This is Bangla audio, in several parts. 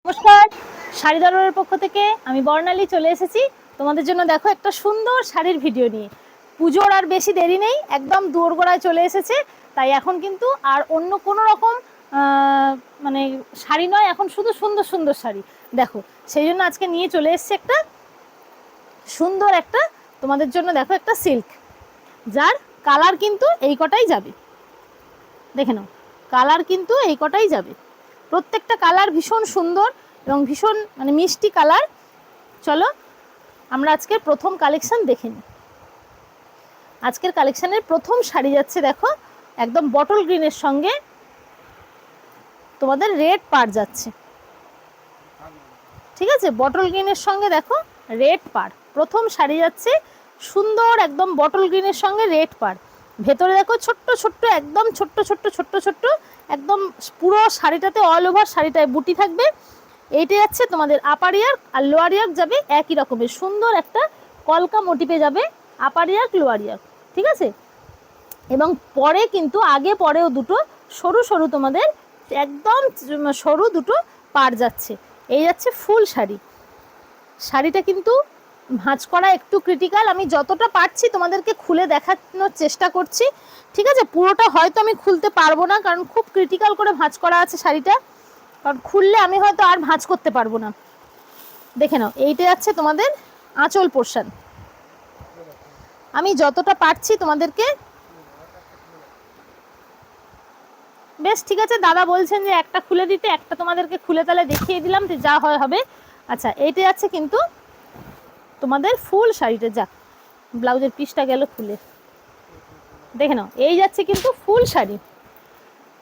নমস্কার, শাড়ি দরবারের পক্ষ থেকে আমি বর্ণালী চলে এসেছি তোমাদের জন্য। দেখো একটা সুন্দর শাড়ির ভিডিও নিয়ে। পুজোর আর বেশি দেরি নেই, একদম দোরগোড়ায় চলে এসেছে। তাই এখন কিন্তু আর অন্য কোনো রকম মানে শাড়ি নয়, এখন শুধু সুন্দর সুন্দর শাড়ি দেখো। সেই জন্য আজকে নিয়ে চলে এসেছে একটা সুন্দর একটা তোমাদের জন্য। দেখো একটা সিল্ক, যার কালার কিন্তু এই কটাই যাবে। দেখে নাও, কালার কিন্তু এই কটাই যাবে। প্রত্যেকটা কালার ভীষণ সুন্দর এবং ভীষণ মানে মিষ্টি কালার। চলো আমরা আজকে প্রথম কালেকশন দেখে নিই। আজকের কালেকশনের প্রথম শাড়ি যাচ্ছে দেখো একদম বটল গ্রিনের সঙ্গে তোমাদের রেড পাড় যাচ্ছে। ঠিক আছে, বটল গ্রিনের সঙ্গে দেখো রেড পাড় প্রথম শাড়ি যাচ্ছে। সুন্দর একদম বটল গ্রিনের সঙ্গে রেড পাড়। ভেতরে দেখো ছোট্ট ছোট্ট একদম ছোট্ট ছোট্ট ছোট্ট ছোট্ট একদম পুরো শাড়িটাতে অল ওভার শাড়িটায় বুটি থাকবে। এইটা যাচ্ছে তোমাদের আপার ইয়ার আর লোয়ার ইয়ার যাবে একই রকমের সুন্দর একটা কলকা মোটিপে যাবে আপার ইয়ার লোয়ার ইয়ার। ঠিক আছে, এবং পরে কিন্তু আগে পরেও দুটো সরু সরু তোমাদের একদম সরু দুটো পাড় যাচ্ছে। এই যাচ্ছে ফুল শাড়ি। শাড়িটা কিন্তু ভাঁজ করা একটু ক্রিটিক্যাল, আমি যতটা পারছি তোমাদেরকে খুলে দেখানোর চেষ্টা করছি। ঠিক আছে, পুরোটা হয়তো আমি খুলতে পারবো না, কারণ খুব ক্রিটিক্যাল করে ভাঁজ করা আছে শাড়িটা, কারণ খুললে আমি হয়তো আর ভাঁজ করতে পারবো না। দেখে নাও, এইটা যাচ্ছে তোমাদের আঁচল পোর্শন। আমি যতটা পারছি তোমাদেরকে, বেশ ঠিক আছে, দাদা বলছেন যে একটা খুলে দিতে, একটা তোমাদেরকে খুলে তাহলে দেখিয়ে দিলাম, যা হয় হবে। আচ্ছা, এইটা যাচ্ছে কিন্তু তোমাদের ফুল শাড়িটা। যা ব্লাউজের পিসটা গেল খুলে, দেখে নাও এই যাচ্ছে কিন্তু ফুল শাড়ি।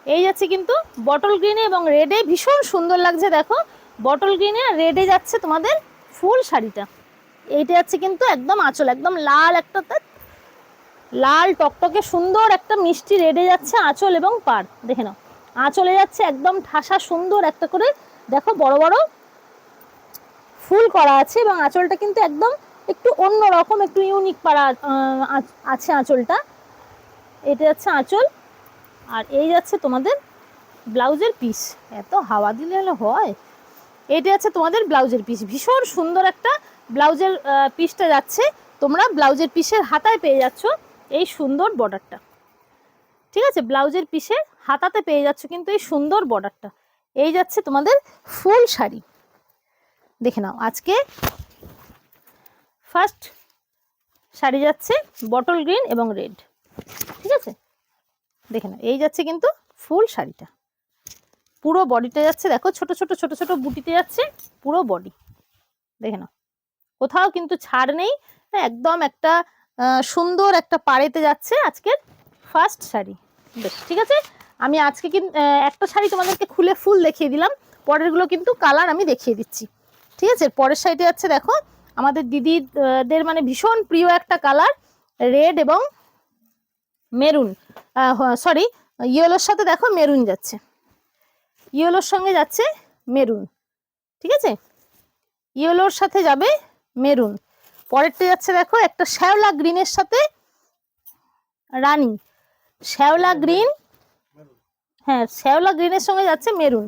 এই যাচ্ছে কিন্তু বটল গ্রিনে এবং রেডে, ভীষণ সুন্দর লাগছে দেখো। বটল গ্রিনে আর রেডে যাচ্ছে তোমাদের ফুল শাড়িটা। এইটা যাচ্ছে কিন্তু একদম আঁচল, একদম লাল একটা লাল টকটকে সুন্দর একটা মিষ্টি রেডে যাচ্ছে আঁচল এবং পাড়। দেখে নাও, আঁচলে যাচ্ছে একদম ঠাসা সুন্দর একটা করে দেখো বড় বড় ফুল করা আছে, এবং আঁচলটা কিন্তু একদম একটু অন্য রকম, একটু ইউনিক পাড়া আছে আঁচলটা। এটা যাচ্ছে আঁচল, আর এই যাচ্ছে তোমাদের ব্লাউজের পিস। এত হাওয়া দিলে হলে হয়। এটা যাচ্ছে তোমাদের ব্লাউজের পিস, ভীষণ সুন্দর একটা ব্লাউজের পিসটা যাচ্ছে। তোমরা ব্লাউজের পিসের হাতায় পেয়ে যাচ্ছ এই সুন্দর বর্ডারটা। ঠিক আছে, ব্লাউজের পিসের হাতাতে পেয়ে যাচ্ছ কিন্তু এই সুন্দর বর্ডারটা। এই যাচ্ছে তোমাদের ফুল শাড়ি। দেখে নাও, আজকে ফার্স্ট শাড়ি যাচ্ছে বটল গ্রিন এবং রেড। ঠিক আছে, দেখে নাও এই যাচ্ছে কিন্তু ফুল শাড়িটা। পুরো বডিটা যাচ্ছে দেখো ছোট ছোট ছোট ছোট বুটিতে যাচ্ছে পুরো বডি। দেখে নাও, কোথাও কিন্তু ছাড় নেই, একদম একটা সুন্দর একটা পাড়েতে যাচ্ছে আজকের ফার্স্ট শাড়ি। বেশ ঠিক আছে, আমি আজকে কিন্তু একটা শাড়ি তোমাদেরকে খুলে ফুল দেখিয়ে দিলাম, পরেরগুলো কিন্তু কালার আমি দেখিয়ে দিচ্ছি। ঠিক আছে, পরের শাড়িটা যাচ্ছে দেখো আমাদের দিদিদের মানে ভীষণ প্রিয় একটা কালার, রেড এবং মেরুন, সরি ইয়েলোর সাথে দেখো মেরুন যাচ্ছে, ইয়েলোর সঙ্গে যাচ্ছে মেরুন। ঠিক আছে, ইয়েলোর সাথে যাবে মেরুন। পরেরটা যাচ্ছে দেখো একটা শ্যাওলা গ্রিনের সাথে রানী, শ্যাওলা গ্রিন, হ্যাঁ শ্যাওলা গ্রিনের সঙ্গে যাচ্ছে মেরুন,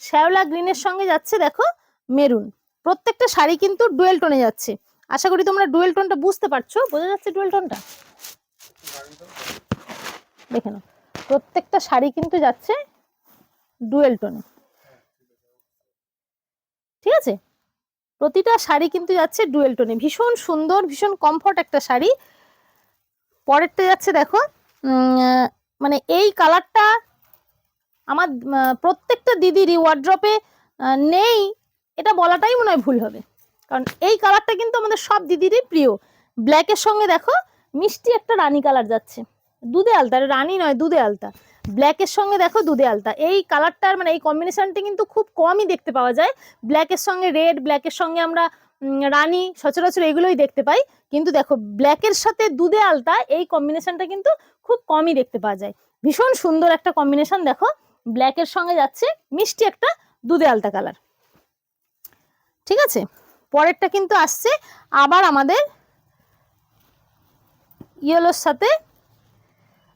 শ্যাওলা গ্রিনের সঙ্গে যাচ্ছে দেখো মেরুন। প্রত্যেকটা শাড়ি কিন্তু ডুয়েল টোনে যাচ্ছে। আশা করি তোমরা ডুয়েল টোনটা বুঝতে পারছো, বোঝা যাচ্ছে ডুয়েল টোনটা। দেখে নাও, প্রত্যেকটা শাড়ি কিন্তু যাচ্ছে ডুয়েল টোনে। ঠিক আছে, প্রতিটা শাড়ি কিন্তু যাচ্ছে ডুয়েল টোনে, ভীষণ সুন্দর ভীষণ কমফর্ট একটা শাড়ি। পরেরটা যাচ্ছে দেখো মানে এই কালারটা আমার প্রত্যেকটা দিদিরই ওয়ার্ড্রপে নেই এটা বলাটাই মনে হয় ভুল হবে, কারণ এই কালারটা কিন্তু আমাদের সব দিদিরই প্রিয়। ব্ল্যাকের সঙ্গে দেখো মিষ্টি একটা রানী কালার যাচ্ছে, দুধে আলতা, রানী নয় দুধে আলতা, ব্ল্যাকের সঙ্গে দেখো দুধে আলতা। এই কালারটার মানে এই কম্বিনেশনটা কিন্তু খুব কমই দেখতে পাওয়া যায়। ব্ল্যাকের সঙ্গে রেড, ব্ল্যাকের সঙ্গে আমরা রানী সচরাচর এগুলোই দেখতে পাই, কিন্তু দেখো ব্ল্যাকের সাথে দুধে আলতা এই কম্বিনেশনটা কিন্তু খুব কমই দেখতে পাওয়া যায়। ভীষণ সুন্দর একটা কম্বিনেশন দেখো, ব্ল্যাকের সঙ্গে যাচ্ছে মিষ্টি একটা দুধে আলতা কালার। ঠিক আছে, পরেরটা কিন্তু আসছে আবার আমাদের ইয়েলোর সাথে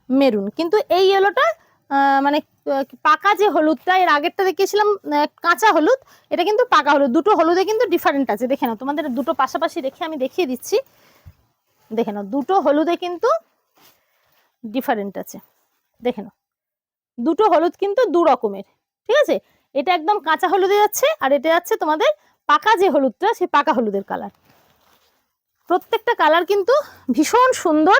মেরুন, কিন্তু এই ইয়েলোটা মানে পাকা যে হলুদটা, এর আগেরটা দেখিয়েছিলাম কাঁচা হলুদ, এটা কিন্তু পাকা হলুদ। দুটো হলুদে কিন্তু ডিফারেন্ট আছে, দেখে নাও। তোমাদের দুটো পাশাপাশি রেখে আমি দেখিয়ে দিচ্ছি, দেখে নাও। দুটো হলুদে কিন্তু ডিফারেন্ট আছে, দেখে নাও। দুটো হলুদ কিন্তু দু রকমের, ঠিক আছে। এটা একদম কাঁচা হলুদে যাচ্ছে, আর এটা যাচ্ছে তোমাদের পাকা যে হলুদটা, সেই পাকা হলুদের কালার। প্রত্যেকটা কালার কিন্তু ভীষণ সুন্দর।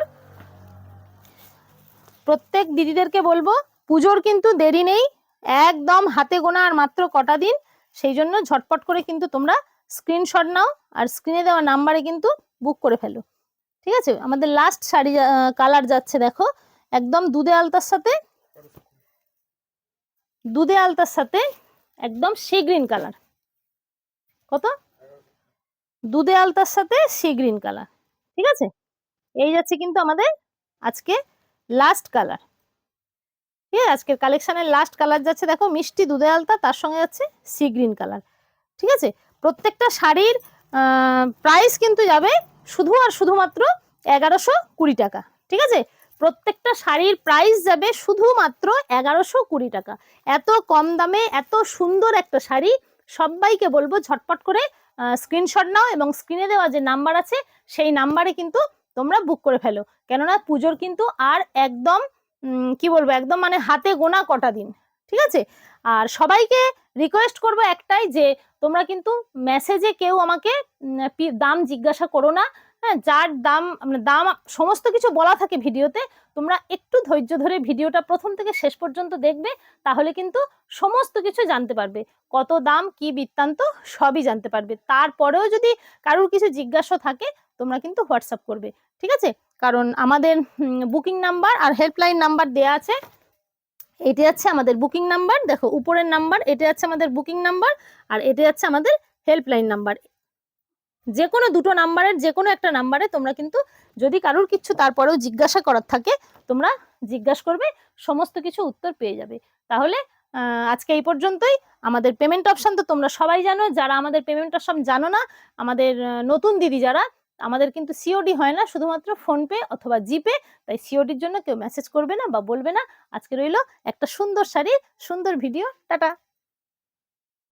প্রত্যেক দিদিদেরকে বলবো, পুজোর কিন্তু দেরি নেই, একদম হাতে গোনা আর মাত্র কটা দিন। সেই জন্য ঝটপট করে কিন্তু তোমরা স্ক্রিনশট নাও, আর স্ক্রিনে দেওয়া নাম্বারে কিন্তু বুক করে ফেলো, ঠিক আছে। আমাদের লাস্ট শাড়ি কালার যাচ্ছে, দেখো, একদম দুধে আলতার সাথে, দুধে আলতার সাথে একদম সি গ্রিন কালার। কত? দুধে আলতার সাথে সি গ্রিন কালার, ঠিক আছে। এই যাচ্ছে কিন্তু আমাদের আজকে লাস্ট কালার, ঠিক আছে। আজকের কালেকশনের লাস্ট কালার যাচ্ছে, দেখো, মিষ্টি দুধে আলতা, তার সঙ্গে যাচ্ছে সি গ্রিন কালার, ঠিক আছে। প্রত্যেকটা শাড়ির প্রাইস কিন্তু যাবে শুধু আর শুধুমাত্র 1120 টাকা, ঠিক আছে। প্রত্যেকটা শাড়ির প্রাইস যাবে শুধুমাত্র 1120 টাকা। এত কম দামে এত সুন্দর একটা শাড়ি, সবাইকে বলবো ঝটপট করে স্ক্রিনশট নাও, এবং স্ক্রিনে দেওয়া যে নাম্বার আছে সেই নাম্বারে কিন্তু তোমরা বুক করে ফেলো। কেননা পুজোর কিন্তু আর একদম কি বলবো, একদম মানে হাতে গোনা কটা দিন, ঠিক আছে। আর সবাইকে রিকোয়েস্ট করবো একটাই, যে তোমরা কিন্তু মেসেজে কেউ আমাকে দাম জিজ্ঞাসা করো না, হ্যাঁ। যার দাম, মানে দাম সমস্ত কিছু বলা থাকে ভিডিওতে, তোমরা একটু ধৈর্য ধরে ভিডিওটা প্রথম থেকে শেষ পর্যন্ত দেখবে, তাহলে কিন্তু সমস্ত কিছু জানতে পারবে, কত দাম কি বৃত্তান্ত সবই জানতে পারবে। তারপরেও যদি কারোর কিছু জিজ্ঞাসা থাকে, তোমরা কিন্তু হোয়াটসঅ্যাপ করবে, ঠিক আছে। কারণ আমাদের বুকিং নাম্বার আর হেল্পলাইন নাম্বার দেয়া আছে। এটা যাচ্ছে আমাদের বুকিং নাম্বার, দেখো উপরের নাম্বার, এটা যাচ্ছে আমাদের বুকিং নাম্বার, আর এটা যাচ্ছে আমাদের হেল্পলাইন নাম্বার। যে কোনো দুটো নাম্বারের যে কোনো একটা নাম্বারে তোমরা কিন্তু, যদি কারোর কিছু তারপরেও জিজ্ঞাসা করার থাকে, তোমরা জিজ্ঞাসা করবে, সমস্ত কিছু উত্তর পেয়ে যাবে। তাহলে আজকে এই পর্যন্তই। আমাদের পেমেন্ট অপশন তো তোমরা সবাই জানো, যারা আমাদের পেমেন্ট অপশন জানো না, আমাদের নতুন দিদি যারা, আমাদের কিন্তু সিওডি হয় না, শুধুমাত্র ফোনপে অথবা জিপে। তাই সিওডির জন্য কেউ মেসেজ করবে না বা বলবে না। আজকে রইলো একটা সুন্দর শাড়ি, সুন্দর ভিডিও। টাটা।